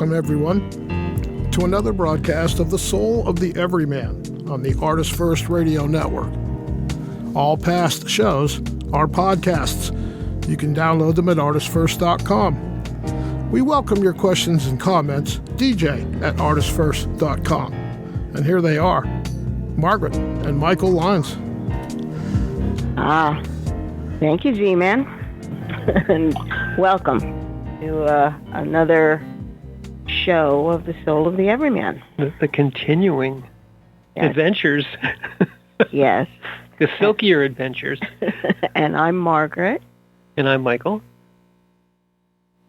welcome everyone to another broadcast of The Soul of the Everyman on the ArtistFirst Radio Network. All past shows are podcasts. You can download them at ArtistFirst.com. We welcome your questions and comments, dj@ArtistFirst.com. And here they are, Margaret and Michael Lyons. Thank you, G-Man, and welcome to another show of The Soul of the Everyman. The continuing adventures. Yes. The silkier adventures. And I'm Margaret. And I'm Michael.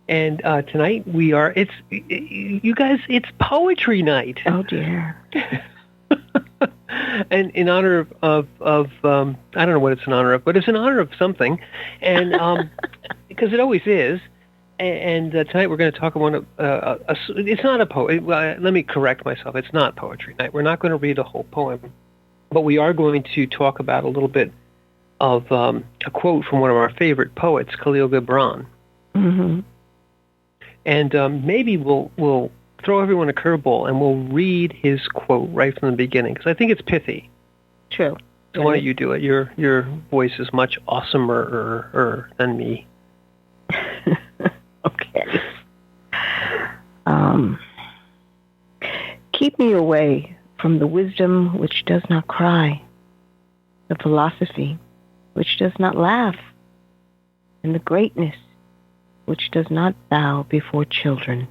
And tonight it's poetry night. Oh, dear. And in honor of I don't know what it's in honor of, but it's in honor of something, and because it always is. And tonight we're going to talk about it's not a poem. Well, let me correct myself. It's not poetry night. We're not going to read a whole poem, but we are going to talk about a little bit of a quote from one of our favorite poets, Khalil Gibran. Mm-hmm. And maybe we'll throw everyone a curveball, and we'll read his quote right from the beginning, because I think it's pithy. True. So why don't you do it? Your voice is much awesomer than me. Okay. Keep me away from the wisdom which does not cry, the philosophy which does not laugh, and the greatness which does not bow before children.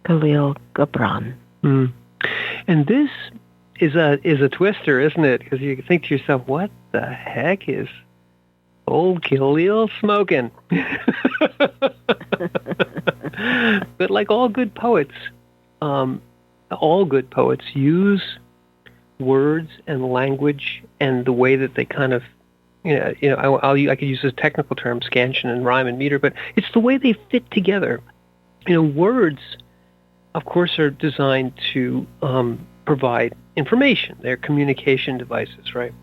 Khalil Gibran. And this is a twister, isn't it? Because you think to yourself, what the heck is old Khalil smoking? But like all good poets use words and language and the way that they kind of, I could use this technical term, scansion and rhyme and meter, but it's the way they fit together. Words, of course, are designed to provide information. They're communication devices, right?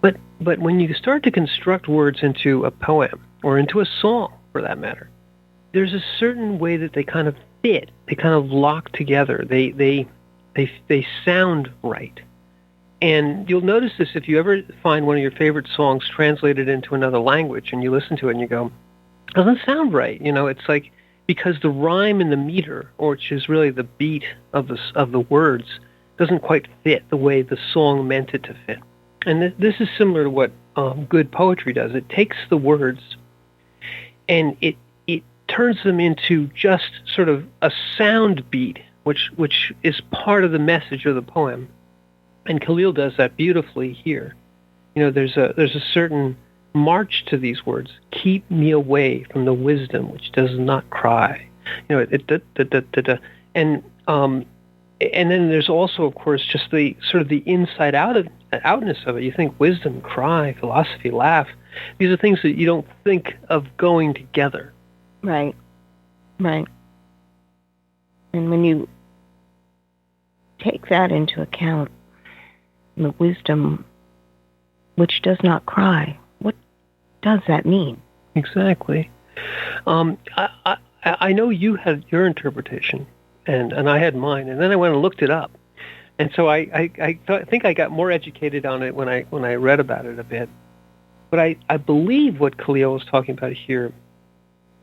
But when you start to construct words into a poem or into a song, for that matter, there's a certain way that they kind of fit. They kind of lock together. They sound right. And you'll notice this if you ever find one of your favorite songs translated into another language, and you listen to it and you go, it doesn't sound right. It's like, because the rhyme and the meter, which is really the beat of the words, doesn't quite fit the way the song meant it to fit. And this is similar to what good poetry does. It takes the words and it turns them into just sort of a sound beat, which is part of the message of the poem. And Khalil does that beautifully here. There's a certain march to these words. Keep me away from the wisdom which does not cry. And then there's also, of course, just the sort of the inside outness of it. You think wisdom, cry, philosophy, laugh. These are things that you don't think of going together. Right. And when you take that into account, the wisdom which does not cry, what does that mean? Exactly. I know you had your interpretation, and I had mine, and then I went and looked it up, and so I think I got more educated on it when I read about it a bit. But I believe what Khalil was talking about here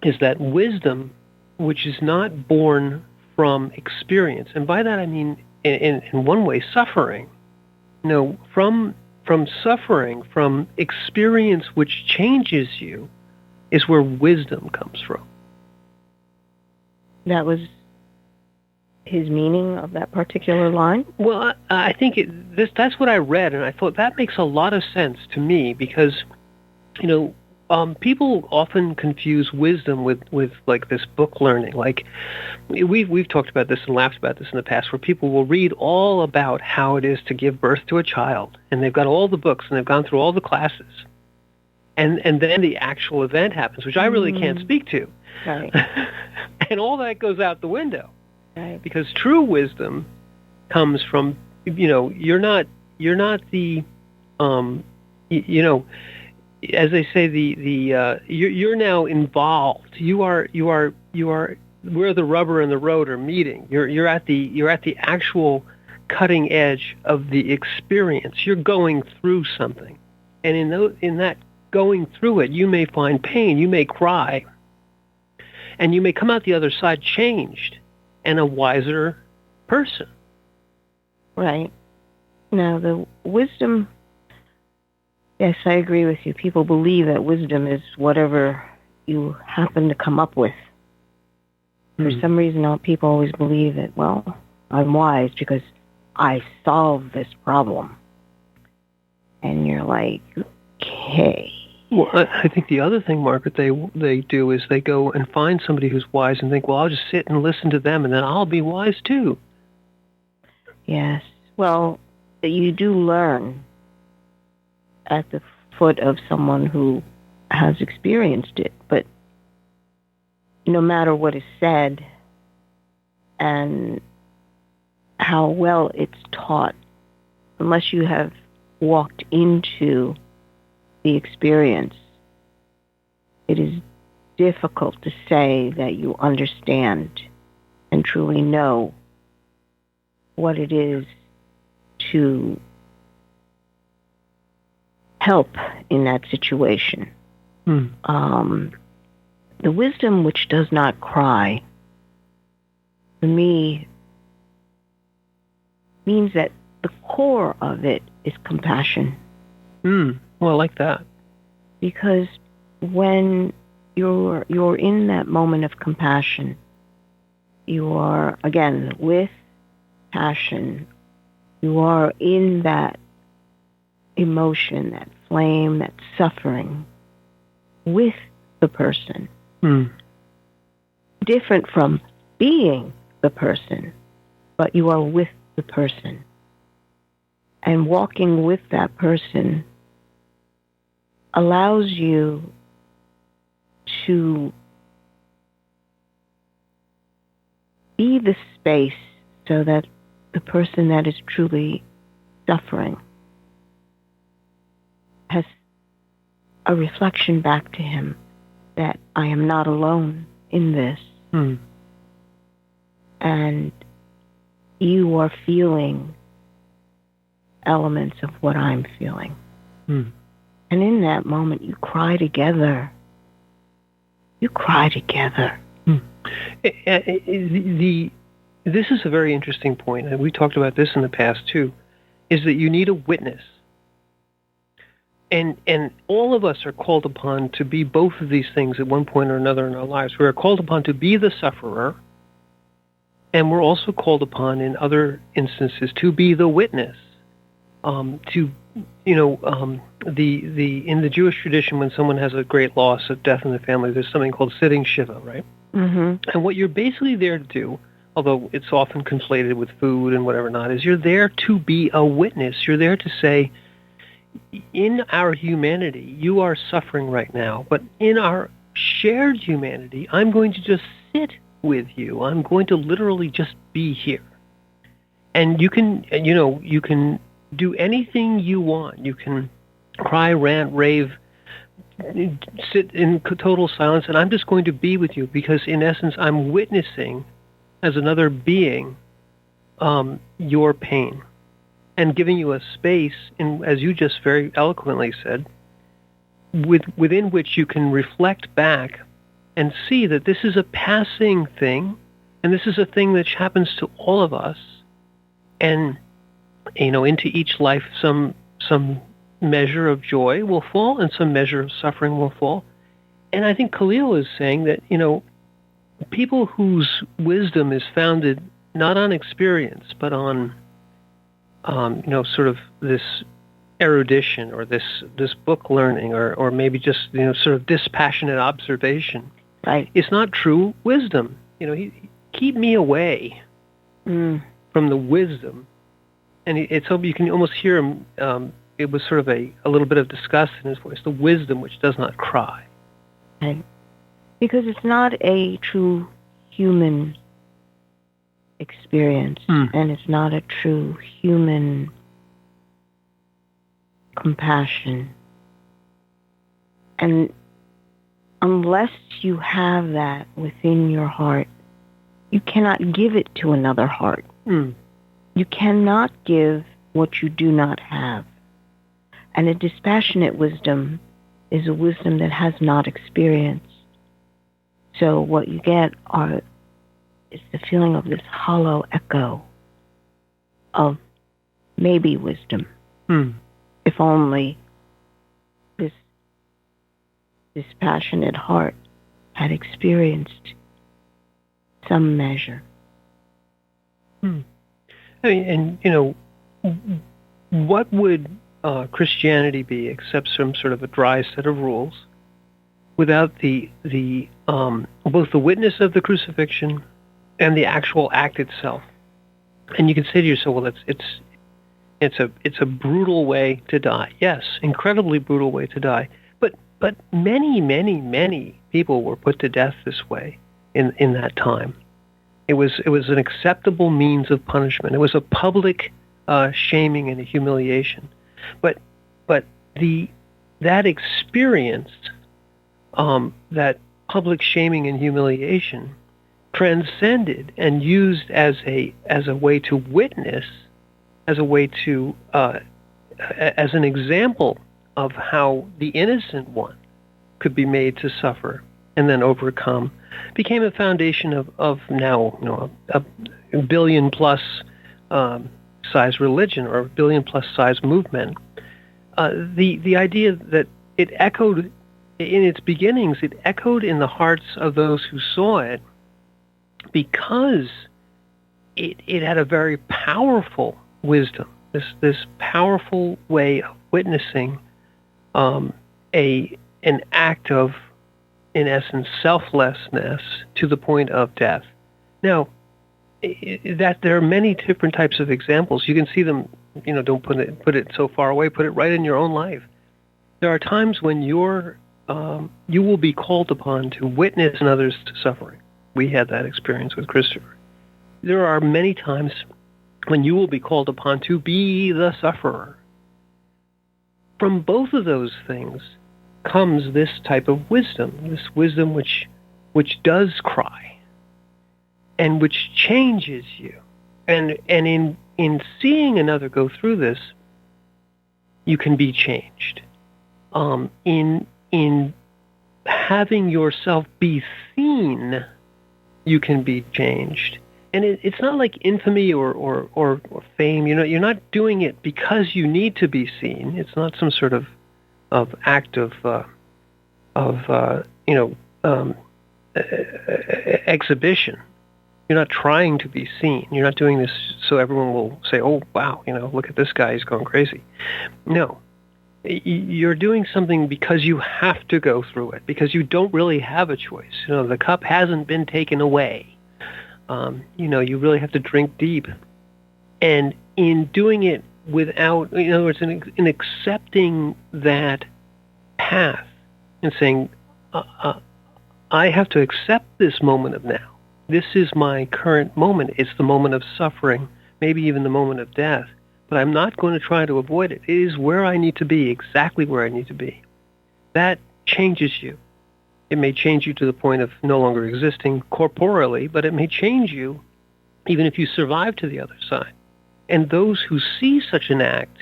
is that wisdom, which is not born from experience, and by that I mean in one way suffering. From suffering, from experience which changes you, is where wisdom comes from. That was his meaning of that particular line? Well, I think that's what I read, and I thought that makes a lot of sense to me, because, people often confuse wisdom with like this book learning. Like we've talked about this and laughed about this in the past, where people will read all about how it is to give birth to a child, and they've got all the books and they've gone through all the classes, and then the actual event happens, which I really can't speak to, right. And all that goes out the window, right. Because true wisdom comes from you're not the as they say, you're now involved. You are where the rubber and the road are meeting. You're at the actual cutting edge of the experience. You're going through something, and in that going through it, you may find pain, you may cry, and you may come out the other side changed and a wiser person. Right. Now, the wisdom, yes, I agree with you. People believe that wisdom is whatever you happen to come up with. For some reason, people always believe that, well, I'm wise because I solved this problem. And you're like, okay. Well, I think the other thing, Margaret, they do is they go and find somebody who's wise and think, well, I'll just sit and listen to them and then I'll be wise too. Yes. Well, you do learn at the foot of someone who has experienced it, but no matter what is said and how well it's taught, unless you have walked into the experience, it is difficult to say that you understand and truly know what it is to help in that situation. The wisdom which does not cry, for me, means that the core of it is compassion. Well, I like that. Because when you're in that moment of compassion, you are, again, with passion. You are in that emotion, that flame, that suffering with the person. Different from being the person, but you are with the person. And walking with that person allows you to be the space so that the person that is truly suffering has a reflection back to him that I am not alone in this. And you are feeling elements of what I'm feeling. And in that moment, you cry together. You cry together. This is a very interesting point, and we talked about this in the past too, is that you need a witness. And all of us are called upon to be both of these things at one point or another in our lives. We are called upon to be the sufferer, and we're also called upon in other instances to be the witness. In the Jewish tradition, when someone has a great loss, a death in the family, there's something called sitting Shiva, right? And what you're basically there to do, although it's often conflated with food and whatever not, is you're there to be a witness. You're there to say, in our humanity, you are suffering right now, but in our shared humanity, I'm going to just sit with you. I'm going to literally just be here. And you can do anything you want. You can cry, rant, rave, sit in total silence, and I'm just going to be with you because, in essence, I'm witnessing, as another being, your pain and giving you a space, as you just very eloquently said, within which you can reflect back and see that this is a passing thing, and this is a thing that happens to all of us, and into each life some measure of joy will fall and some measure of suffering will fall. And I think Khalil is saying that, people whose wisdom is founded not on experience, but on, sort of this erudition or this book learning or maybe just, sort of dispassionate observation. Right. It's not true wisdom. Keep me away from the wisdom. And it's you can almost hear him. It was sort of a little bit of disgust in his voice. The wisdom which does not cry. Right. Because it's not a true human experience, and it's not a true human compassion. And unless you have that within your heart, you cannot give it to another heart. You cannot give what you do not have. And a dispassionate wisdom is a wisdom that has not experienced. So what you get is the feeling of this hollow echo of maybe wisdom. If only this dispassionate heart had experienced some measure. I mean, and what would Christianity be except some sort of a dry set of rules without the both the witness of the crucifixion and the actual act itself? And you can say to yourself, well, it's a brutal way to die. Yes, incredibly brutal way to die. But many people were put to death this way in that time. It was an acceptable means of punishment. It was a public shaming and a humiliation. But that experience, that public shaming and humiliation, transcended and used as a way to witness, as a way to as an example of how the innocent one could be made to suffer and then overcome, became a foundation of now a billion plus size religion or a billion plus size movement. The idea that it echoed in its beginnings, it echoed in the hearts of those who saw it because it had a very powerful wisdom, this powerful way of witnessing an act of, in essence, selflessness to the point of death. Now, that there are many different types of examples. You can see them. Don't put it so far away. Put it right in your own life. There are times when you will be called upon to witness others to suffering. We had that experience with Christopher. There are many times when you will be called upon to be the sufferer. From both of those things comes this type of wisdom, this wisdom which does cry and which changes you. And in seeing another go through this, you can be changed. In having yourself be seen, you can be changed. And it's not like infamy or fame. You're not doing it because you need to be seen. It's not some sort of act of exhibition. You're not trying to be seen. You're not doing this so everyone will say, "Oh, wow, look at this guy, he's going crazy." No. You're doing something because you have to go through it, because you don't really have a choice. The cup hasn't been taken away. You really have to drink deep. And in doing it without, in other words, in accepting that path and saying, I have to accept this moment of now. This is my current moment. It's the moment of suffering, maybe even the moment of death. But I'm not going to try to avoid it. It is where I need to be, exactly where I need to be. That changes you. It may change you to the point of no longer existing corporeally, but it may change you even if you survive to the other side. And those who see such an act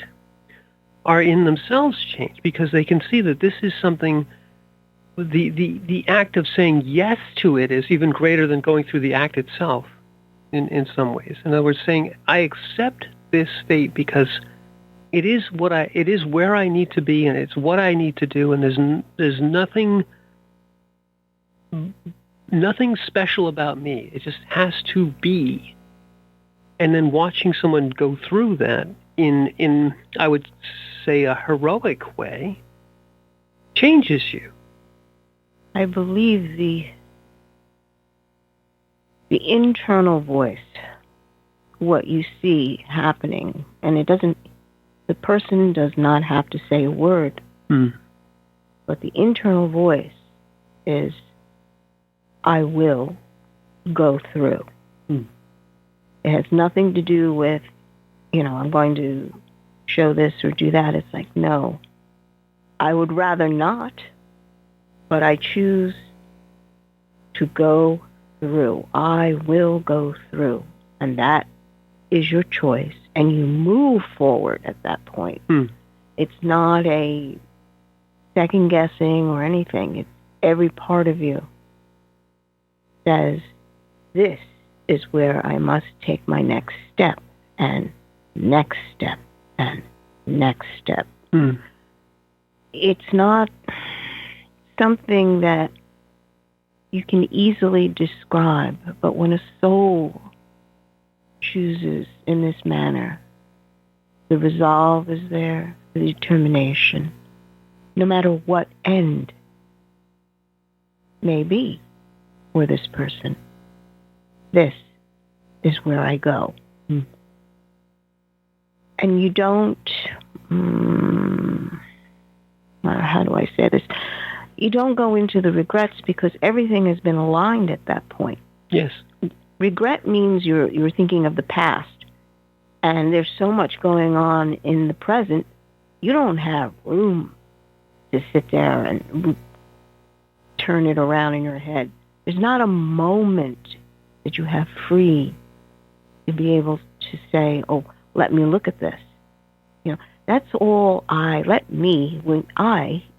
are in themselves changed because they can see that this is something, the act of saying yes to it is even greater than going through the act itself in some ways. In other words, saying, I accept this fate because it is where I need to be and it's what I need to do, and there's nothing special about me. It just has to be. And then watching someone go through that in I would say a heroic way changes you. I believe the internal voice, what you see happening, and the person does not have to say a word, but the internal voice is, I will go through. It has nothing to do with, I'm going to show this or do that. It's like, no, I would rather not, but I choose to go through. I will go through. And that is your choice. And you move forward at that point. It's not a second guessing or anything. It's every part of you says, this is where I must take my next step, and next step, and next step. It's not something that you can easily describe, but when a soul chooses in this manner, the resolve is there, the determination, no matter what end may be for this person. This is where I go. And you don't, how do I say this? You don't go into the regrets because everything has been aligned at that point. Yes. Regret means you're thinking of the past, and there's so much going on in the present, you don't have room to sit there and turn it around in your head. There's not a moment that you have free to be able to say, oh, let me look at this. That's all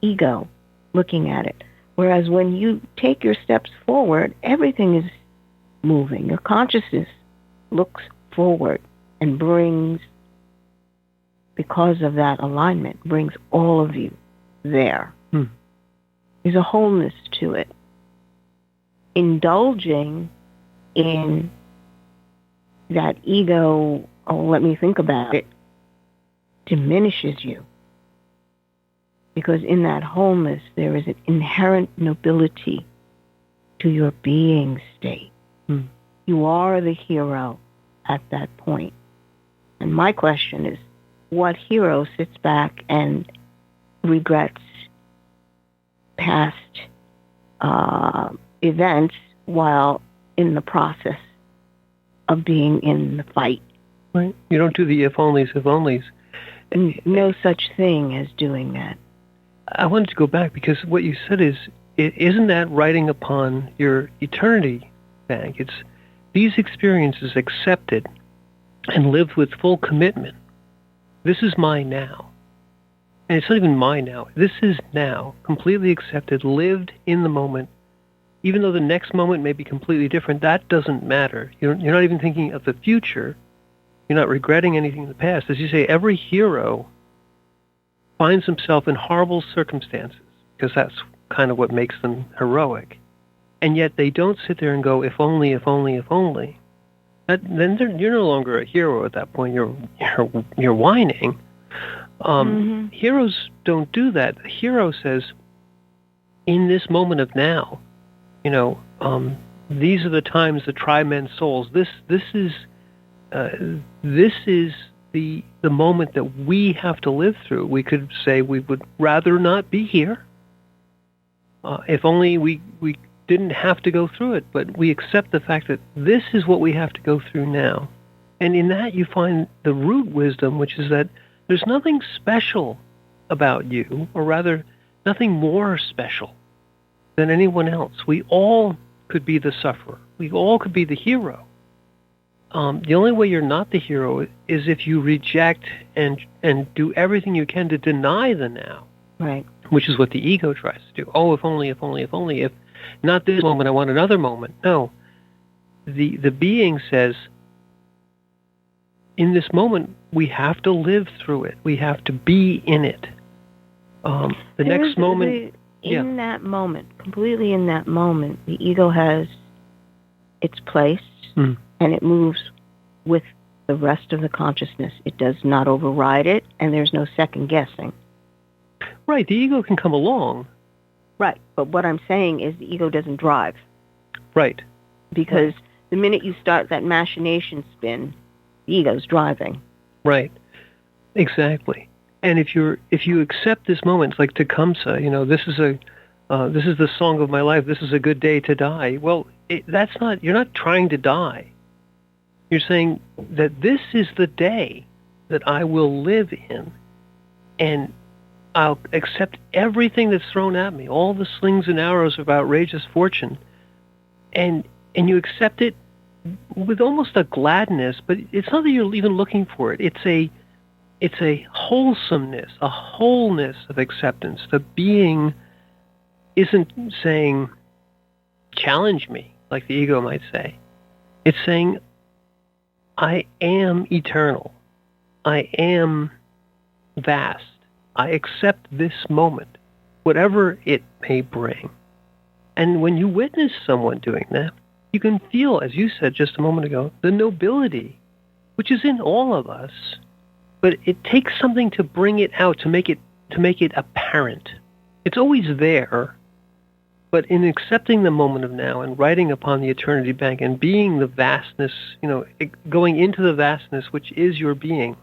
ego, looking at it. Whereas when you take your steps forward, everything is moving. Your consciousness looks forward and brings, because of that alignment, brings all of you there. There's a wholeness to it. Indulging in that ego, oh, let me think about it, diminishes you. Because in that wholeness, there is an inherent nobility to your being state. You are the hero at that point. And my question is, what hero sits back and regrets past events while in the process of being in the fight? Right. You don't do the if-onlys. No such thing as doing that. I wanted to go back because what you said isn't that writing upon your eternity bank? It's these experiences accepted and lived with full commitment. This is my now. And it's not even my now. This is now, completely accepted, lived in the moment. Even though the next moment may be completely different, that doesn't matter. You're not even thinking of the future. You're not regretting anything in the past. As you say, every hero finds himself in horrible circumstances, because that's kind of what makes them heroic. And yet they don't sit there and go, if only, if only, if only. Then you're no longer a hero at that point. You're whining. Heroes don't do that. The hero says, in this moment of now, these are the times that try men's souls. This is the moment that we have to live through. We could say we would rather not be here. If only we didn't have to go through it, but we accept the fact that this is what we have to go through now. And in that you find the root wisdom, which is that there's nothing special about you, or rather, nothing more special than anyone else. We all could be the sufferer. We all could be the hero. The only way you're not the hero is if you reject and do everything you can to deny the now. Right. Which is what the ego tries to do. Oh, if only, if only, if only. If not this moment, I want another moment. No. The being says, in this moment, we have to live through it. We have to be in it. The next moment... In that moment, completely in that moment, the ego has its place, and it moves with the rest of the consciousness. It does not override it, and there's no second guessing. Right, the ego can come along. Right, but what I'm saying is the ego doesn't drive. Right. Because the minute you start that machination spin, the ego's driving. Right, exactly. And if you accept this moment, it's like Tecumseh, this is the song of my life. This is a good day to die. Well, you're not trying to die. You're saying that this is the day that I will live in, and I'll accept everything that's thrown at me, all the slings and arrows of outrageous fortune, and and you accept it with almost a gladness, but it's not that you're even looking for it. It's a wholesomeness, a wholeness of acceptance. The being isn't saying, challenge me, like the ego might say. It's saying, I am eternal. I am vast. I accept this moment, whatever it may bring. And when you witness someone doing that, you can feel, as you said just a moment ago, the nobility, which is in all of us, but it takes something to bring it out, to make it apparent. It's always there, but in accepting the moment of now and writing upon the eternity bank and being the vastness, going into the vastness which is your being,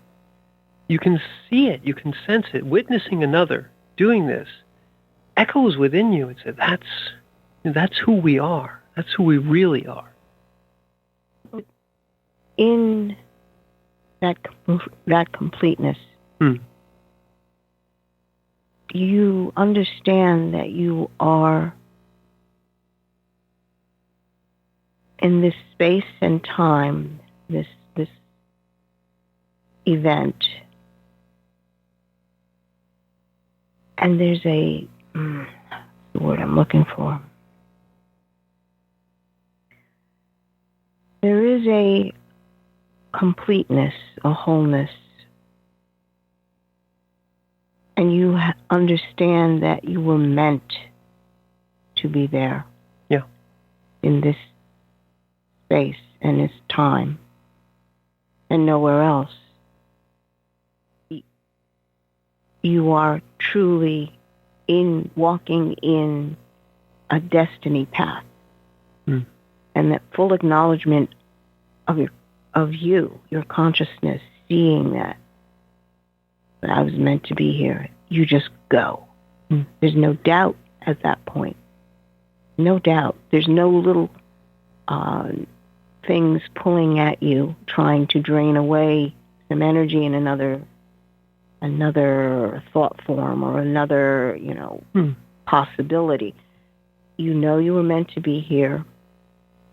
you can see it, you can sense it. Witnessing another doing this echoes within you and says, that's who we are. That's who we really are. In that completeness, you understand that you are in this space and time, this event, and there's the word I'm looking for. There is a completeness, a wholeness, and you understand that you were meant to be there. Yeah. In this space and this time, and nowhere else. You are truly walking in a destiny path. And that full acknowledgement of your consciousness, seeing that I was meant to be here. You just go. There's no doubt at that point. No doubt. There's no little things pulling at you, trying to drain away some energy in another thought form or another, possibility. You know you were meant to be here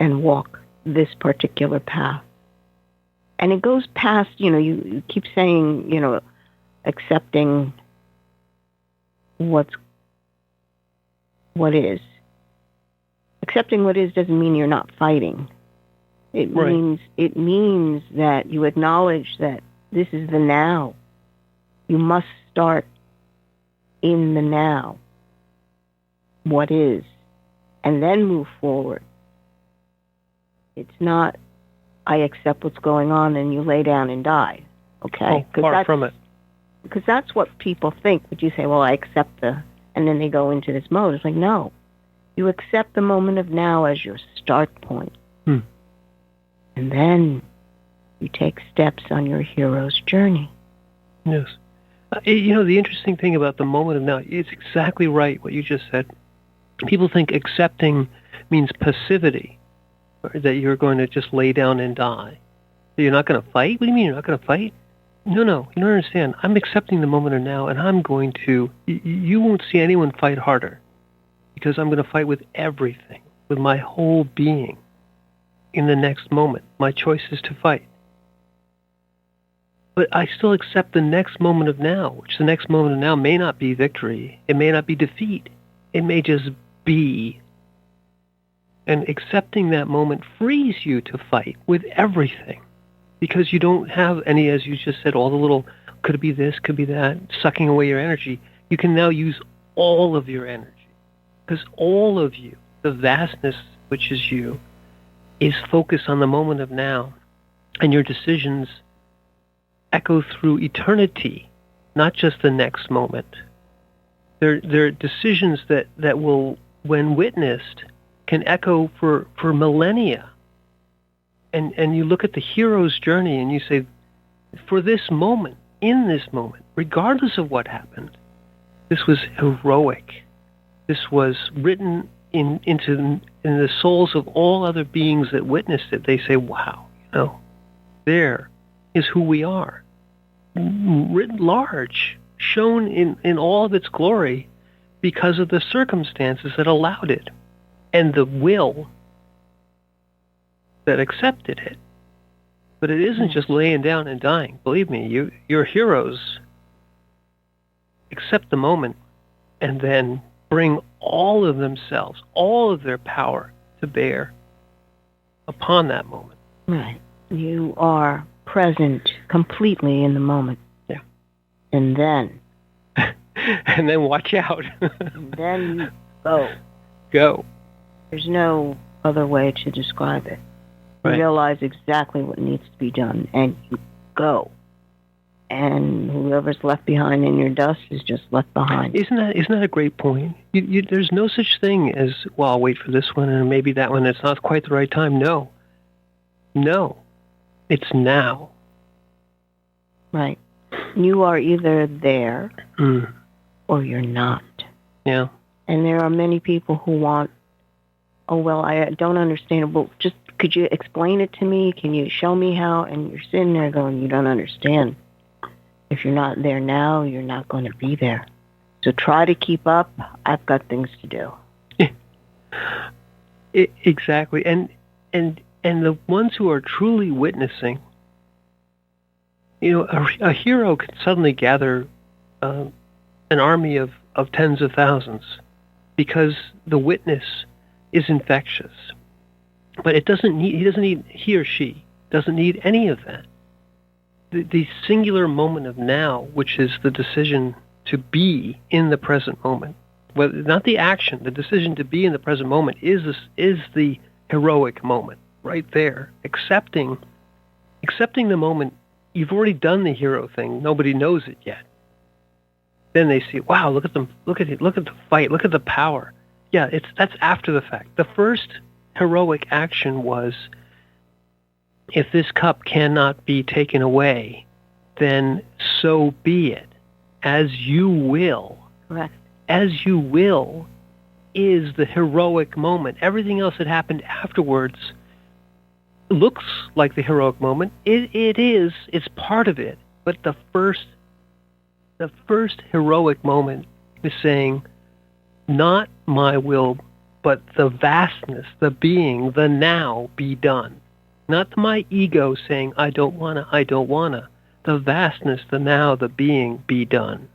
and walk this particular path. And it goes past, you keep saying, accepting what is. Accepting what is doesn't mean you're not fighting. It means that you acknowledge that this is the now. You must start in the now. What is, and then move forward. It's not, I accept what's going on and you lay down and die. Okay? Far from it. Because that's what people think. But you say, well, I accept and then they go into this mode. It's like, no. You accept the moment of now as your start point. And then you take steps on your hero's journey. Yes. The interesting thing about the moment of now, it's exactly right what you just said. People think accepting means passivity. That you're going to just lay down and die. That you're not going to fight? What do you mean you're not going to fight? No, you don't understand. I'm accepting the moment of now, and I'm going to... You won't see anyone fight harder, because I'm going to fight with everything, with my whole being, in the next moment. My choice is to fight. But I still accept the next moment of now, which the next moment of now may not be victory. It may not be defeat. It may just be. And accepting that moment frees you to fight with everything, because you don't have any, as you just said, all the little, could it be this, could be that, sucking away your energy. You can now use all of your energy, because all of you, the vastness which is you, is focused on the moment of now, and your decisions echo through eternity, not just the next moment. They're decisions that will, when witnessed, can echo for millennia. And you look at the hero's journey and you say, for this moment, in this moment, regardless of what happened, this was heroic. This was written in the souls of all other beings that witnessed it. They say, wow, there is who we are. Written large, shown in all of its glory because of the circumstances that allowed it. And the will that accepted it. But it isn't just laying down and dying. Believe me, your heroes accept the moment and then bring all of themselves, all of their power to bear upon that moment. Right. You are present completely in the moment. Yeah. And then... and then watch out. and then you go. Go. There's no other way to describe it. You Right. realize exactly what needs to be done, and you go. And whoever's left behind in your dust is just left behind. Isn't that a great point? There's no such thing as, well, I'll wait for this one and maybe that one. It's not quite the right time. No. It's now. Right. You are either there or you're not. Yeah. And there are many people who want, oh, well, I don't understand it, but just could you explain it to me? Can you show me how? And you're sitting there going, you don't understand. If you're not there now, you're not going to be there. So try to keep up. I've got things to do. Exactly. And the ones who are truly witnessing, a hero can suddenly gather an army of tens of thousands because the witness is infectious. But he or she doesn't need any of that. The singular moment of now, which is the decision to be in the present moment, well, not the action, the decision to be in the present moment is the heroic moment right there. Accepting the moment. You've already done the hero thing. Nobody knows it yet. Then they see, wow, look at them, look at it, look at the fight, look at the power. Yeah, that's after the fact. The first heroic action was, if this cup cannot be taken away, then so be it. As you will. Correct. As you will is the heroic moment. Everything else that happened afterwards looks like the heroic moment. It is. It's part of it. But the first heroic moment is saying, not my will, but the vastness, the being, the now be done. Not my ego saying, I don't wanna. The vastness, the now, the being be done.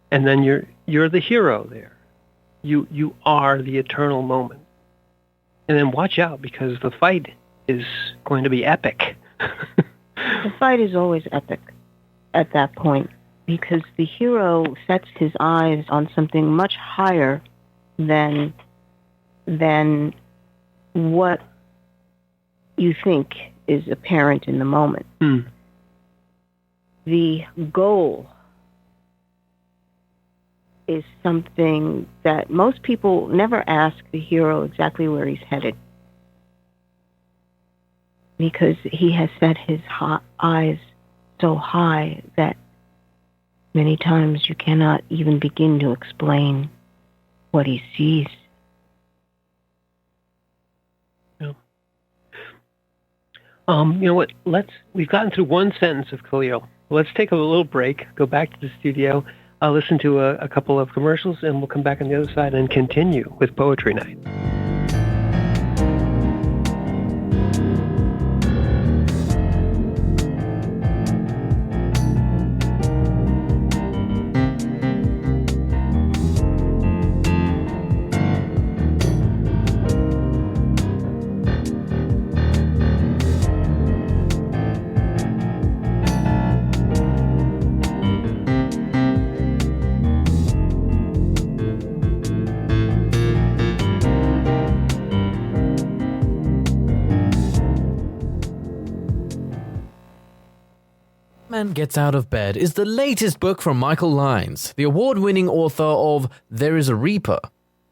And then you're the hero there. You are the eternal moment. And then watch out, because the fight is going to be epic. The fight is always epic at that point, because the hero sets his eyes on something much higher than what you think is apparent in the moment. The goal is something that most people never ask the hero exactly where he's headed, because he has set his eyes so high that many times you cannot even begin to explain what he sees. Yeah. You know what? We've gotten through one sentence of Khalil. Let's take a little break, go back to the studio, listen to a couple of commercials, and we'll come back on the other side and continue with Poetry Night. Man Gets Out of Bed is the latest book from Michael Lyons, the award-winning author of There is a Reaper.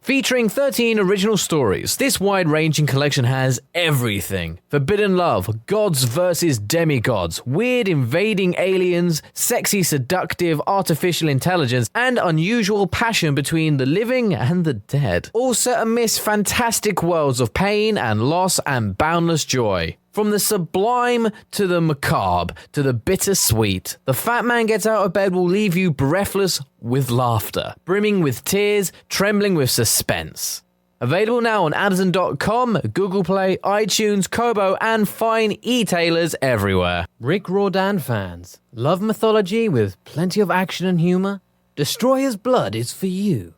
Featuring 13 original stories, this wide-ranging collection has everything. Forbidden love, gods versus demigods, weird invading aliens, sexy seductive artificial intelligence, and unusual passion between the living and the dead. All set amidst fantastic worlds of pain and loss and boundless joy. From the sublime to the macabre to the bittersweet, The Fat Man Gets Out of Bed will leave you breathless with laughter, brimming with tears, trembling with suspense. Available now on Amazon.com, Google Play, iTunes, Kobo, and fine e-tailers everywhere. Rick Riordan fans, love mythology with plenty of action and humor? Destroyer's Blood is for you.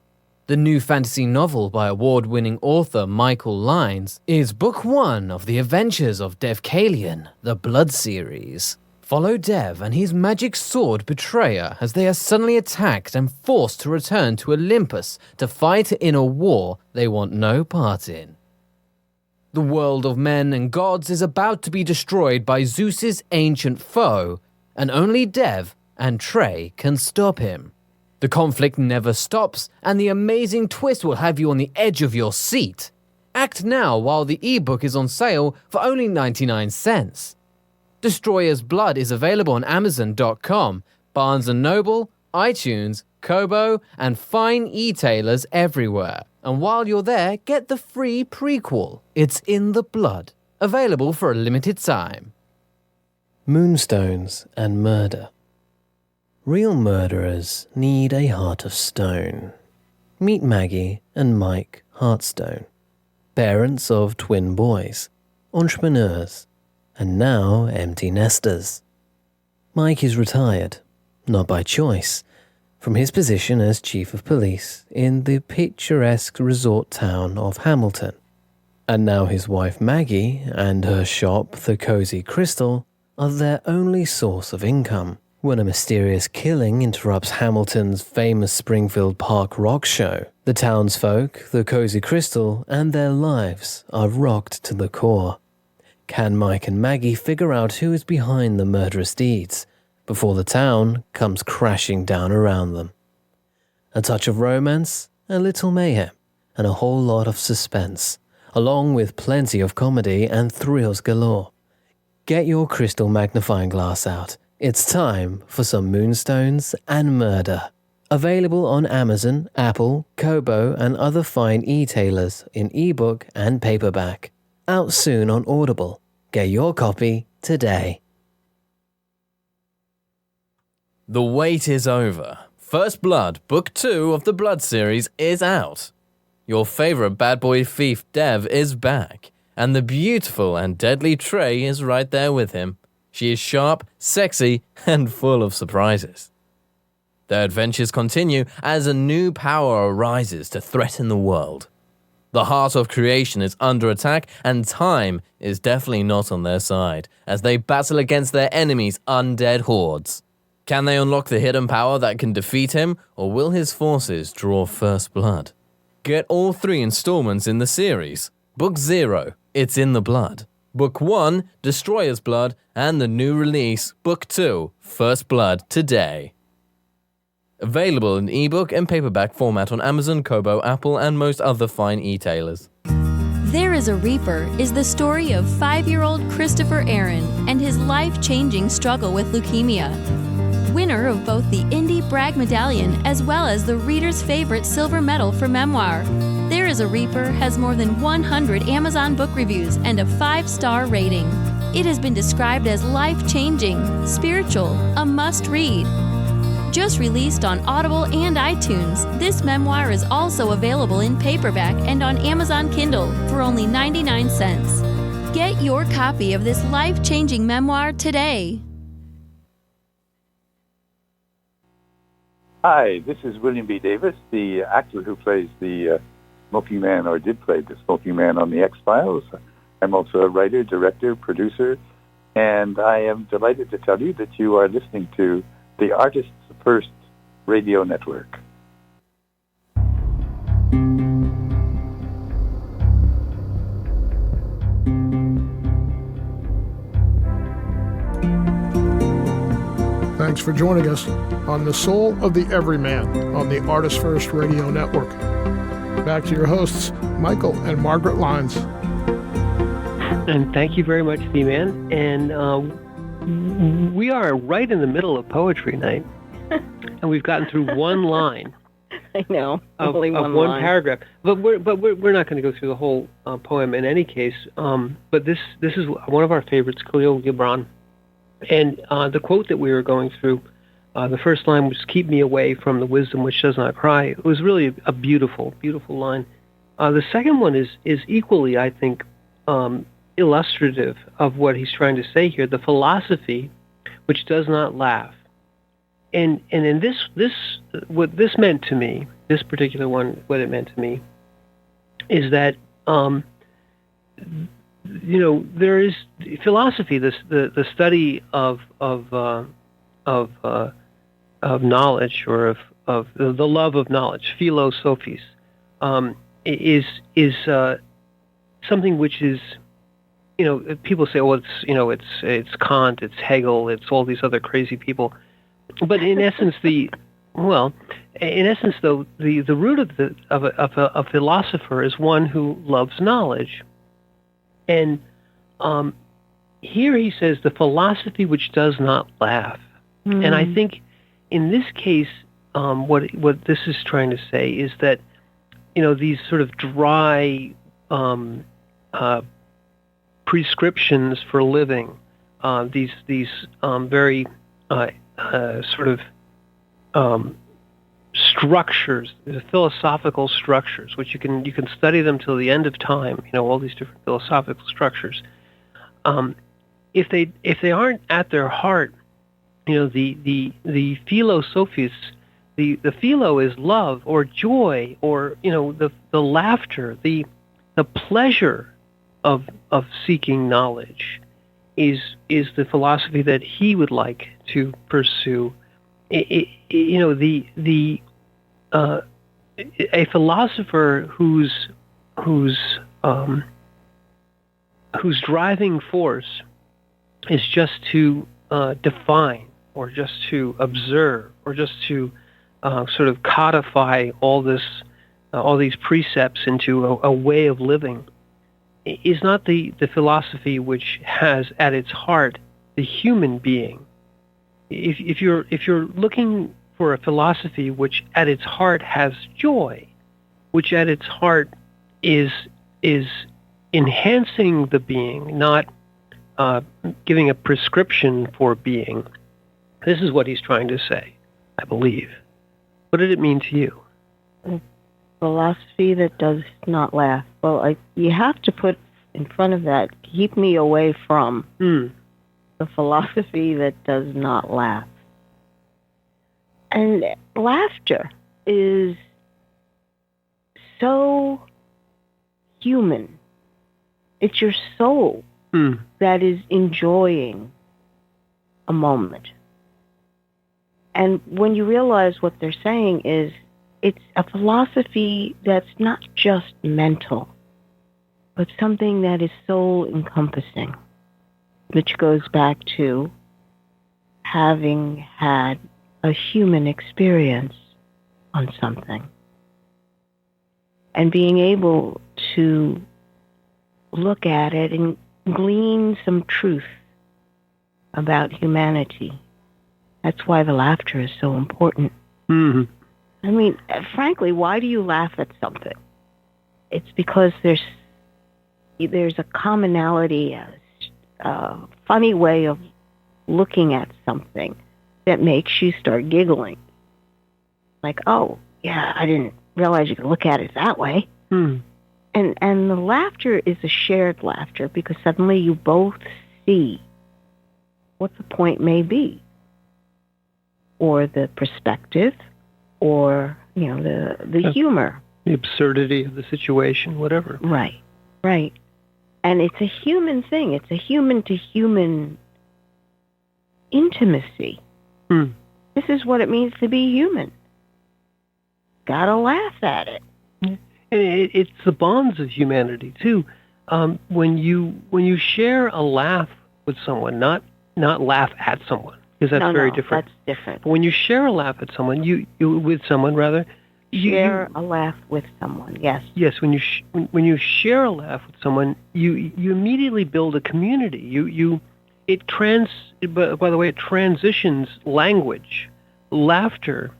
The new fantasy novel by award-winning author Michael Lynes is book 1 of the adventures of Dev Kalian, the Blood series. Follow Dev and his magic sword Betrayer as they are suddenly attacked and forced to return to Olympus to fight in a war they want no part in. The world of men and gods is about to be destroyed by Zeus's ancient foe, and only Dev and Trey can stop him. The conflict never stops, and the amazing twist will have you on the edge of your seat. Act now while the ebook is on sale for only 99 cents. Destroyer's Blood is available on Amazon.com, Barnes & Noble, iTunes, Kobo, and fine e-tailers everywhere. And while you're there, get the free prequel, It's in the Blood, available for a limited time. Moonstones and Murder. Real murderers need a heart of stone. Meet Maggie and Mike Heartstone, parents of twin boys, entrepreneurs, and now empty nesters. Mike is retired, not by choice, from his position as chief of police in the picturesque resort town of Hamilton. And now his wife Maggie and her shop, the Cozy Crystal, are their only source of income. When a mysterious killing interrupts Hamilton's famous Springfield Park rock show, the townsfolk, the Cozy Crystal, and their lives are rocked to the core. Can Mike and Maggie figure out who is behind the murderous deeds before the town comes crashing down around them? A touch of romance, a little mayhem, and a whole lot of suspense, along with plenty of comedy and thrills galore. Get your crystal magnifying glass out. It's time for some Moonstones and Murder. Available on Amazon, Apple, Kobo, and other fine e-tailers in ebook and paperback. Out soon on Audible. Get your copy today. The wait is over. First Blood, Book 2 of the Blood series is out. Your favorite bad boy thief Dev is back, and the beautiful and deadly Trey is right there with him. She is sharp, sexy, and full of surprises. Their adventures continue as a new power arises to threaten the world. The heart of creation is under attack, and time is definitely not on their side as they battle against their enemies' undead hordes. Can they unlock the hidden power that can defeat him, or will his forces draw first blood? Get all 3 installments in the series. Book 0, It's in the Blood. Book 1, Destroyer's Blood, and the new release, Book 2, First Blood, today. Available in ebook and paperback format on Amazon, Kobo, Apple, and most other fine e-tailers. There is a Reaper is the story of 5-year-old Christopher Aaron and his life-changing struggle with leukemia. Winner of both the Indie Brag Medallion as well as the reader's favorite silver medal for memoir, There is a Reaper has more than 100 Amazon book reviews and a 5-star rating. It has been described as life-changing, spiritual, a must-read. Just released on Audible and iTunes, this memoir is also available in paperback and on Amazon Kindle for only 99 cents. Get your copy of this life-changing memoir today. Hi, this is William B. Davis, the actor who plays the Smoking Man, or did play the Smoking Man on The X-Files. I'm also a writer, director, producer, and I am delighted to tell you that you are listening to the ArtistFirst radio network. Thanks for joining us on The Soul of the Everyman on the ArtistFirst radio network. Back to your hosts, Michael and Margaret Lynes. And thank you very much, V-Man. And we are right in the middle of poetry night, and we've gotten through one line. I know, of only one line. paragraph. But we're not going to go through the whole poem in any case. But this is one of our favorites, Khalil Gibran. And the quote that we were going through, the first line was "Keep me away from the wisdom which does not cry." It was really a beautiful, beautiful line. The second one is equally, I think, illustrative of what he's trying to say here. The philosophy which does not laugh. And in this what this meant to me, this particular one, what it meant to me, is that there is philosophy, the study of knowledge, or of the love of knowledge, philosophies, is something which is, people say, well, it's Kant, it's Hegel, it's all these other crazy people, but in essence, though, the root of a philosopher is one who loves knowledge, and here he says the philosophy which does not laugh, and I think in this case, what this is trying to say is that these sort of dry prescriptions for living, these very sort of structures, philosophical structures, which you can study them till the end of time. All these different philosophical structures. If they aren't at their heart, the philosophies, the philo is love or joy, or the laughter, the pleasure of seeking knowledge is the philosophy that he would like to pursue. A philosopher whose driving force is just to define, or just to observe, or just to sort of codify all these precepts into a way of living, is not the philosophy which has at its heart the human being. If you're looking for a philosophy which at its heart has joy, which at its heart is enhancing the being, not giving a prescription for being, this is what he's trying to say, I believe. What did it mean to you? Philosophy that does not laugh. Well, you have to put in front of that, keep me away from the philosophy that does not laugh. And laughter is so human. It's your soul that is enjoying a moment. And when you realize what they're saying is, it's a philosophy that's not just mental, but something that is soul-encompassing, which goes back to having had a human experience on something and being able to look at it and glean some truth about humanity. That's why the laughter is so important. Mm-hmm. I mean, frankly, why do you laugh at something? It's because there's a commonality, a funny way of looking at something that makes you start giggling. Like, oh, yeah, I didn't realize you could look at it that way. And the laughter is a shared laughter because suddenly you both see what the point may be, or the perspective, or the humor, the absurdity of the situation, whatever. Right. And it's a human thing. It's a human-to-human intimacy. This is what it means to be human. Gotta laugh at it. And it's the bonds of humanity too. When you share a laugh with someone, not laugh at someone, because that's very different. That's different. But when you share a laugh at someone, you share a laugh with someone. Yes. Yes. When you share a laugh with someone, you immediately build a community. By the way, it transitions language. Laughter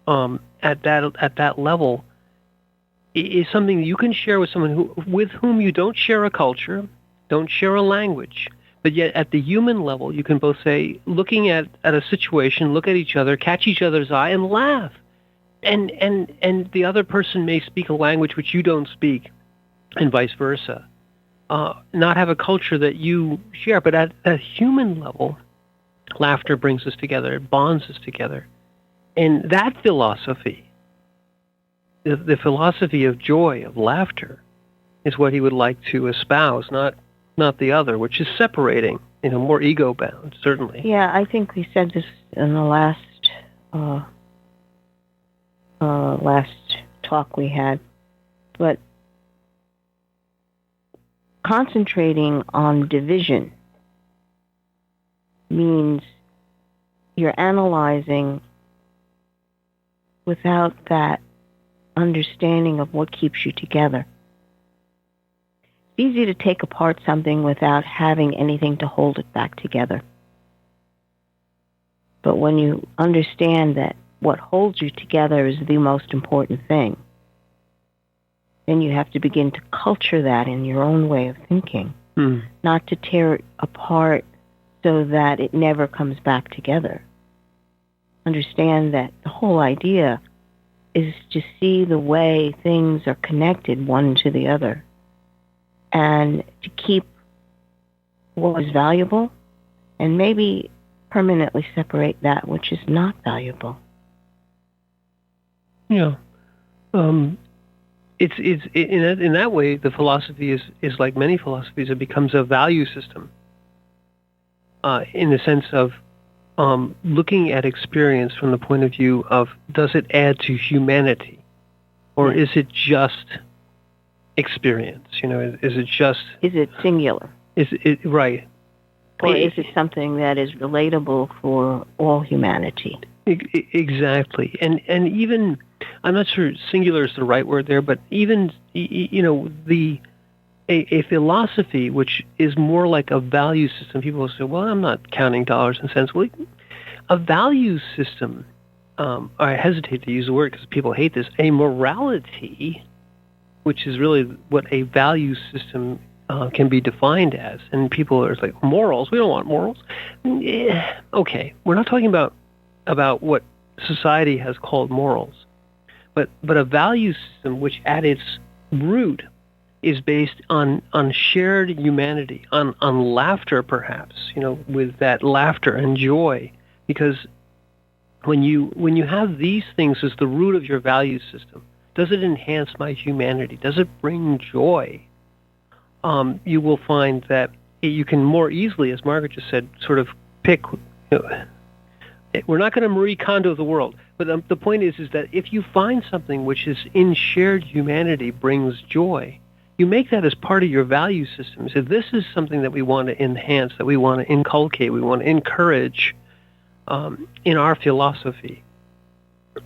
at that level is something you can share with someone with whom you don't share a culture, don't share a language, but yet at the human level, you can both say, looking at a situation, look at each other, catch each other's eye, and laugh. and the other person may speak a language which you don't speak, and vice versa. Not have a culture that you share, but at a human level, laughter brings us together, it bonds us together. And that philosophy, the philosophy of joy, of laughter, is what he would like to espouse, not the other, which is separating, more ego-bound, certainly. Yeah, I think we said this in the last talk we had, but concentrating on division means you're analyzing without that understanding of what keeps you together. It's easy to take apart something without having anything to hold it back together. But when you understand that what holds you together is the most important thing, then you have to begin to culture that in your own way of thinking, not to tear it apart so that it never comes back together. Understand that the whole idea is to see the way things are connected one to the other and to keep what is valuable and maybe permanently separate that which is not valuable. Yeah. It's in that way, the philosophy is like many philosophies. It becomes a value system in the sense of looking at experience from the point of view of, does it add to humanity, or is it just experience? Is it just? Is it singular? Is it right? Or is it something that is relatable for all humanity? Exactly, and even, I'm not sure singular is the right word there, but even a philosophy which is more like a value system. People will say, "Well, I'm not counting dollars and cents." Well, a value system. I hesitate to use the word because people hate this. A morality, which is really what a value system can be defined as, and people are like, morals. We don't want morals. Okay, we're not talking about what society has called morals, but a value system which at its root is based on shared humanity, on laughter, perhaps, with that laughter and joy, because when you have these things as the root of your value system, does it enhance my humanity? Does it bring joy? You will find that you can more easily, as Margaret just said, sort of pick. We're not going to Marie Kondo the world, but the point is that if you find something which is in shared humanity brings joy, you make that as part of your value system. So this is something that we want to enhance, that we want to inculcate, we want to encourage in our philosophy.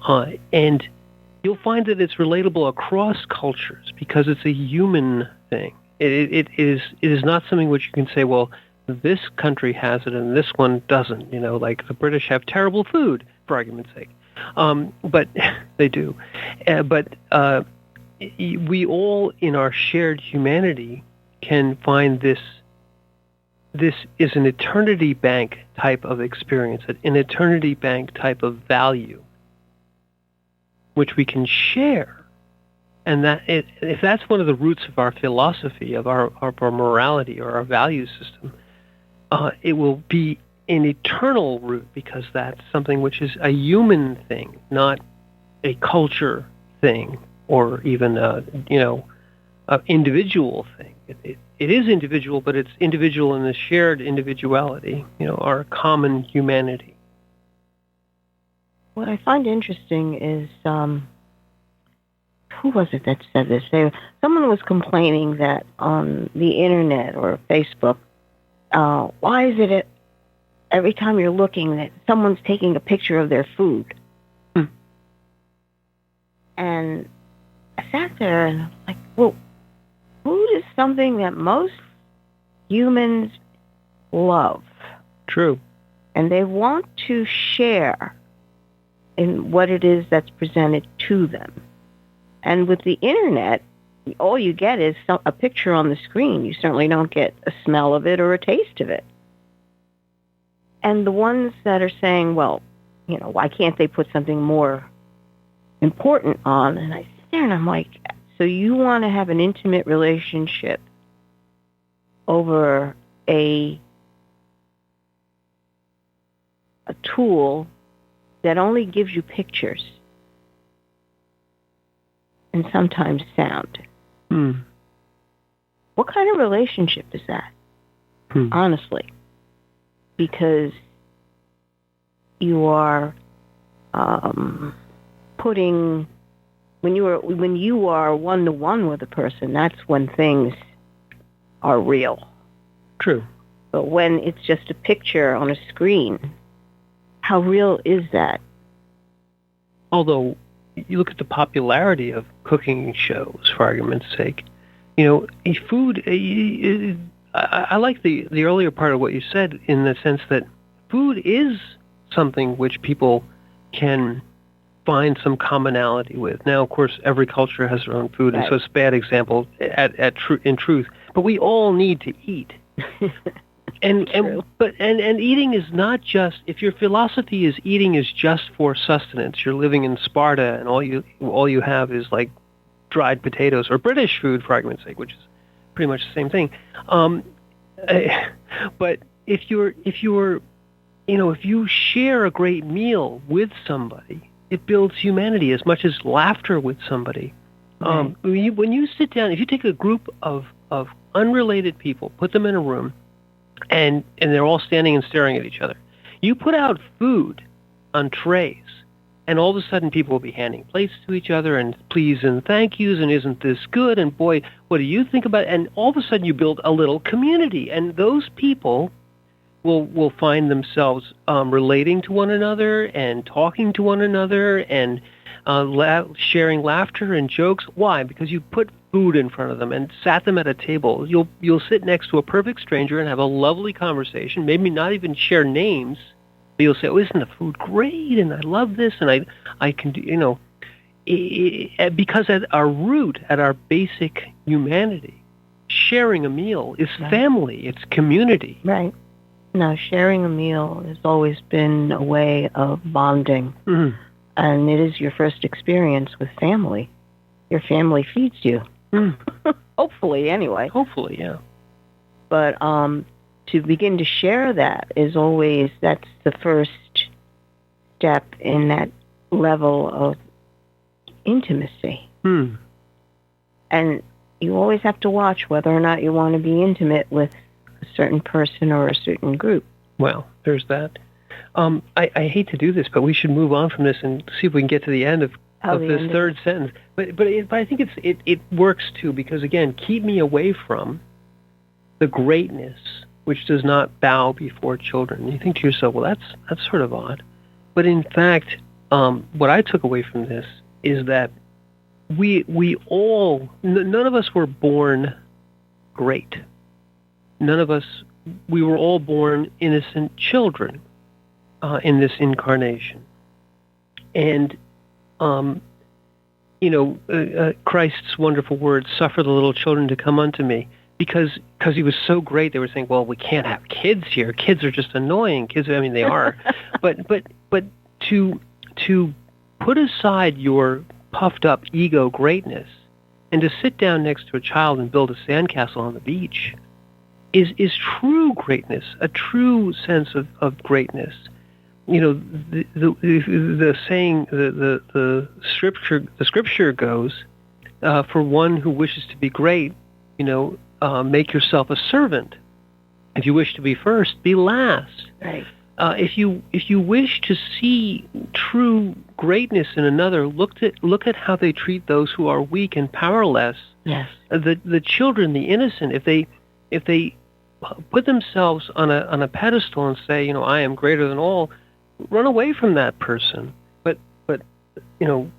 And you'll find that it's relatable across cultures because it's a human thing. It is not something which you can say, well, this country has it and this one doesn't. Like the British have terrible food, for argument's sake. But they do. We all, in our shared humanity, can find this is an eternity bank type of experience, an eternity bank type of value, which we can share. And if that's one of the roots of our philosophy, of our morality or our value system, it will be an eternal root because that's something which is a human thing, not a culture thing or even an individual thing. It is individual, but it's individual in the shared individuality, our common humanity. What I find interesting is, who was it that said this? Someone was complaining that on the internet or Facebook, why is it every time you're looking that someone's taking a picture of their food? And I sat there and I was like, well, food is something that most humans love. True. And they want to share in what it is that's presented to them. And with the internet, all you get is a picture on the screen. You certainly don't get a smell of it or a taste of it. And the ones that are saying, well, why can't they put something more important on. And I sit there and I'm like, so you want to have an intimate relationship over a tool that only gives you pictures and sometimes sound. What kind of relationship is that? Honestly. Because you are putting, when you are one-to-one with a person, that's when things are real. True. But when it's just a picture on a screen, how real is that? Although, you look at the popularity of cooking shows, for argument's sake, you know, food, I like the earlier part of what you said in the sense that food is something which people can find some commonality with. Now, of course, every culture has their own food, and so it's a bad example in truth. But we all need to eat. And eating is not just, if your philosophy is eating is just for sustenance, you're living in Sparta and all you have is like dried potatoes, or British food for argument's sake, which is pretty much the same thing. But if you share a great meal with somebody, it builds humanity as much as laughter with somebody. When you sit down, if you take a group of unrelated people, put them in a room, and they're all standing and staring at each other, you put out food on trays, and all of a sudden people will be handing plates to each other and please and thank yous and isn't this good and boy, what do you think about it? And all of a sudden you build a little community, and those people will find themselves relating to one another and talking to one another and sharing laughter and jokes. Why? Because you put food in front of them and sat them at a table. You'll sit next to a perfect stranger and have a lovely conversation, maybe not even share names, but you'll say, oh, isn't the food great, and I love this, and I can do, you know, because at our root, at our basic humanity, sharing a meal is family, it's community. Right. Now, sharing a meal has always been a way of bonding, and it is your first experience with family. Your family feeds you. Hopefully, anyway. Hopefully, yeah. But to begin to share that's the first step in that level of intimacy. And you always have to watch whether or not you want to be intimate with a certain person or a certain group. Well, there's that. I hate to do this, but we should move on from this and see if we can get to the end of this third sentence. But I think it works too, because again, keep me away from the greatness which does not bow before children. And you think to yourself, well, that's sort of odd. But in fact, what I took away from this is that we all, none of us were born great. None of us, we were all born innocent children in this incarnation. And, Christ's wonderful words, suffer the little children to come unto me. Because he was so great, they were saying, well, we can't have kids here. Kids are just annoying. Kids, I mean, they are. but to put aside your puffed up ego greatness and to sit down next to a child and build a sandcastle on the beach is true greatness, a true sense of greatness. You know, the saying, the scripture goes, for one who wishes to be great, make yourself a servant. If you wish to be first, be last. Right. If you wish to see true greatness in another, look at how they treat those who are weak and powerless. Yes. The children, the innocent, if they put themselves on a pedestal and say, I am greater than all, run away from that person. But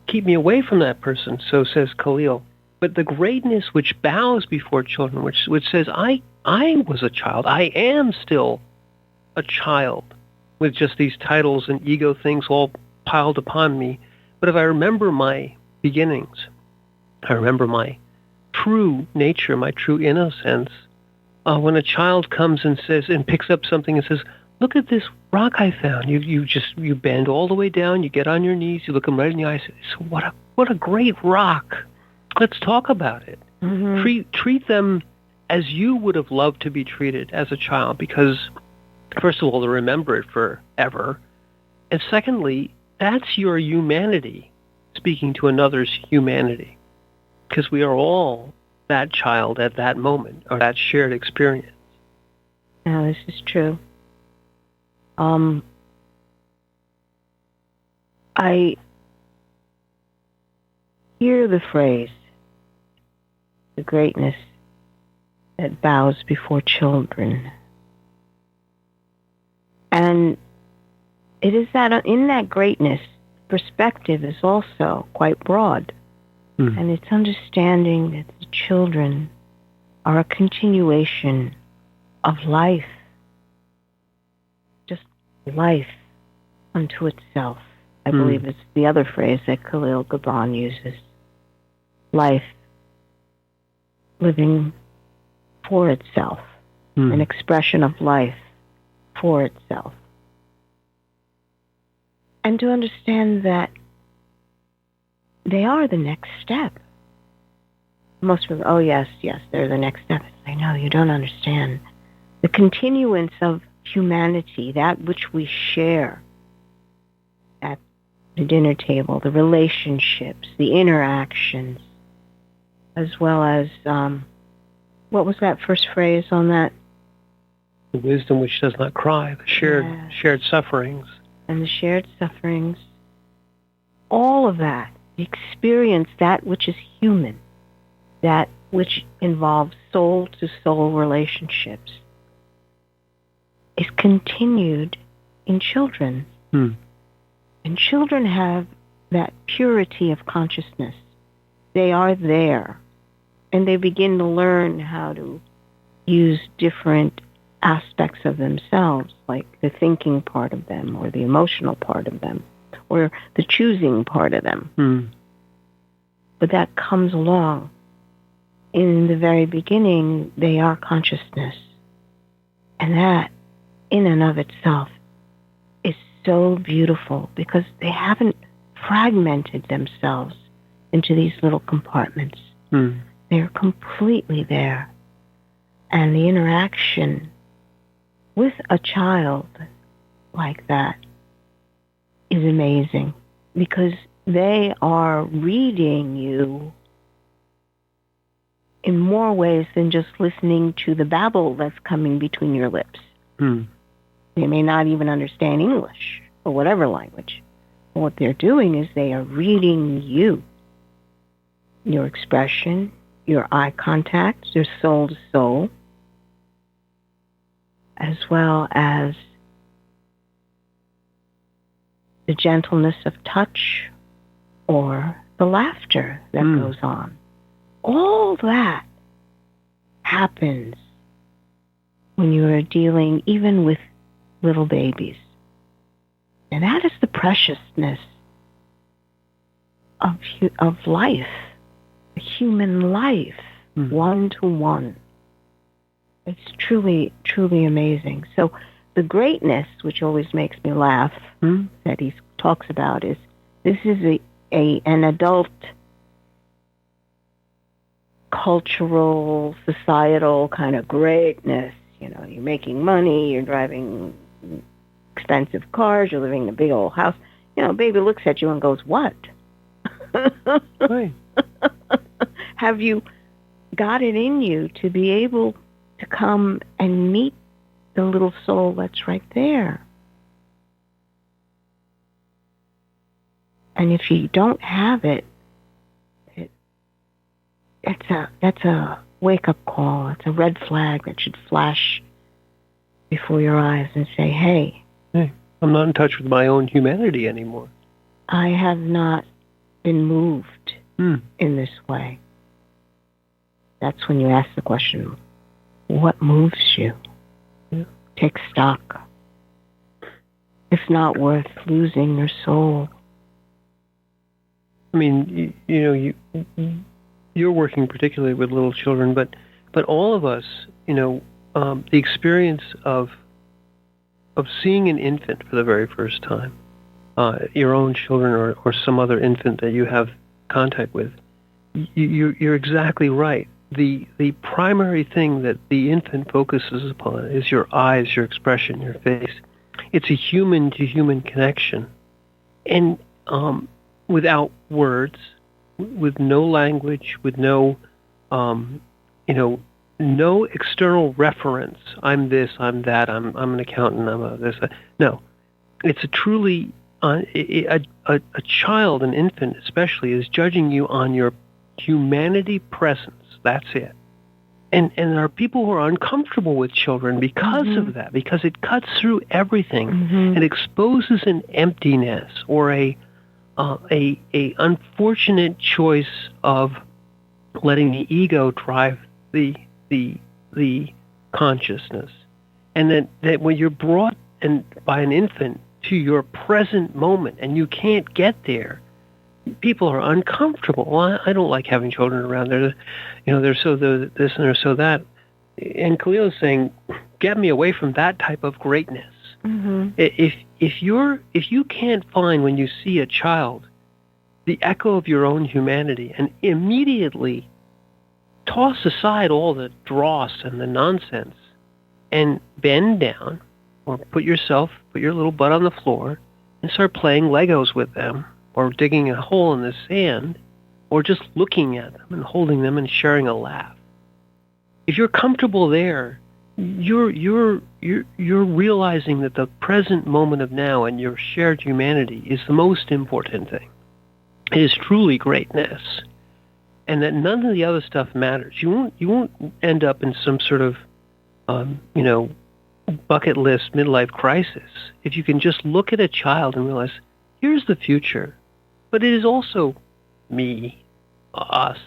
keep me away from that person. So says Khalil. But the greatness which bows before children, which says, I was a child, I am still a child, with just these titles and ego things all piled upon me. But if I remember my beginnings, I remember my true nature, my true innocence, when a child comes and says and picks up something and says, look at this rock I found. You bend all the way down, you get on your knees, you look them right in the eyes. So what a great rock. Let's talk about it. Mm-hmm. Treat them as you would have loved to be treated as a child, because first of all, to remember it forever, and secondly, that's your humanity speaking to another's humanity, because we are all that child at that moment, or that shared experience. Now, this is true. I hear the phrase, the greatness that bows before children. And it is that in that greatness, perspective is also quite broad. And it's understanding that the children are a continuation of life, just life unto itself. I believe it's the other phrase that Khalil Gibran uses. Life living for itself, an expression of life for itself. And to understand that they are the next step. Most people, oh yes, they're the next step. I know, you don't understand. The continuance of humanity, that which we share at the dinner table, the relationships, the interactions, as well as, what was that first phrase on that? The wisdom which does not cry, the shared sufferings. And the shared sufferings, all of that, the experience, that which is human, that which involves soul-to-soul relationships, is continued in children. And children have that purity of consciousness. They are there, and they begin to learn how to use different aspects of themselves, like the thinking part of them, or the emotional part of them, or the choosing part of them. But that comes along. In the very beginning, they are consciousness. And that, in and of itself, is so beautiful, because they haven't fragmented themselves into these little compartments. They're completely there. And the interaction with a child like that is amazing, because they are reading you in more ways than just listening to the babble that's coming between your lips. They may not even understand English or whatever language. But what they're doing is they are reading you, your expression, your eye contact, your soul to soul, as well as the gentleness of touch or the laughter that goes on. All that happens when you are dealing even with little babies. And that is the preciousness of life, human life, one-to-one. It's truly, truly amazing. So the greatness, which always makes me laugh, that he talks about, is this is an adult cultural, societal kind of greatness. You know, you're making money, you're driving expensive cars, you're living in a big old house. You know, baby looks at you and goes, what? Right. Have you got it in you to be able to come and meet the little soul that's right there? And if you don't have it, that's a wake-up call. It's a red flag that should flash before your eyes and say, hey, I'm not in touch with my own humanity anymore. I have not been moved in this way. That's when you ask the question, what moves you? Take stock. It's not worth losing your soul. I mean, you're working particularly with little children, but all of us, the experience of seeing an infant for the very first time, your own children or some other infant that you have contact with, you're exactly right. The primary thing that the infant focuses upon is your eyes, your expression, your face. It's a human-to-human connection. And without words, with no language, with no, no external reference. I'm this, I'm that, I'm an accountant, I'm a this. No, it's a truly, a child, an infant especially, is judging you on your humanity presence. That's it. And there are people who are uncomfortable with children because of that, because it cuts through everything and exposes an emptiness or a unfortunate choice of letting the ego drive the consciousness. And that when you're brought by an infant to your present moment and you can't get there, people are uncomfortable. Well, I don't like having children around. They're so this and they're so that. And Khalil is saying, get me away from that type of greatness. If you can't find when you see a child the echo of your own humanity and immediately toss aside all the dross and the nonsense and bend down or put your little butt on the floor and start playing Legos with them, or digging a hole in the sand, or just looking at them and holding them and sharing a laugh. If you're comfortable there, you're realizing that the present moment of now and your shared humanity is the most important thing. It is truly greatness, and that none of the other stuff matters. You won't end up in some sort of bucket list midlife crisis if you can just look at a child and realize, here's the future. But it is also me, us.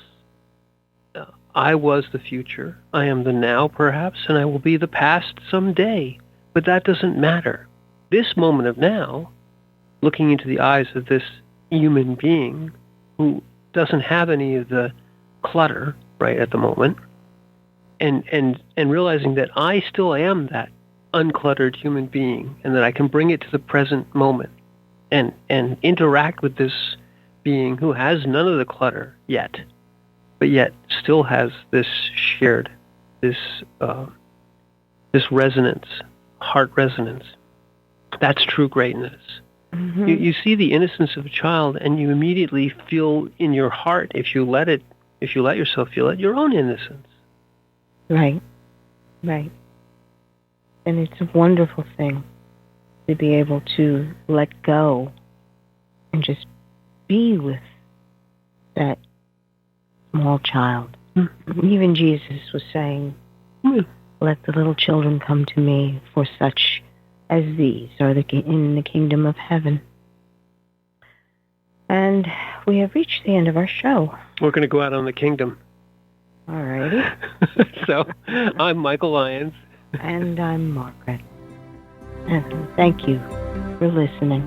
I was the future. I am the now, perhaps, and I will be the past someday. But that doesn't matter. This moment of now, looking into the eyes of this human being who doesn't have any of the clutter right at the moment, and realizing that I still am that uncluttered human being, and that I can bring it to the present moment and interact with this being who has none of the clutter yet, but yet still has this shared, this resonance, heart resonance. That's true greatness. You see the innocence of a child, and you immediately feel in your heart, if you let yourself feel it, your own innocence. Right. And it's a wonderful thing to be able to let go and just be with that small child. Even Jesus was saying, let the little children come to me, for such as these are in the kingdom of heaven. And we have reached the end of our show. We're going to go out on the kingdom. All righty. So, I'm Michael Lyons. And I'm Margaret. And thank you for listening.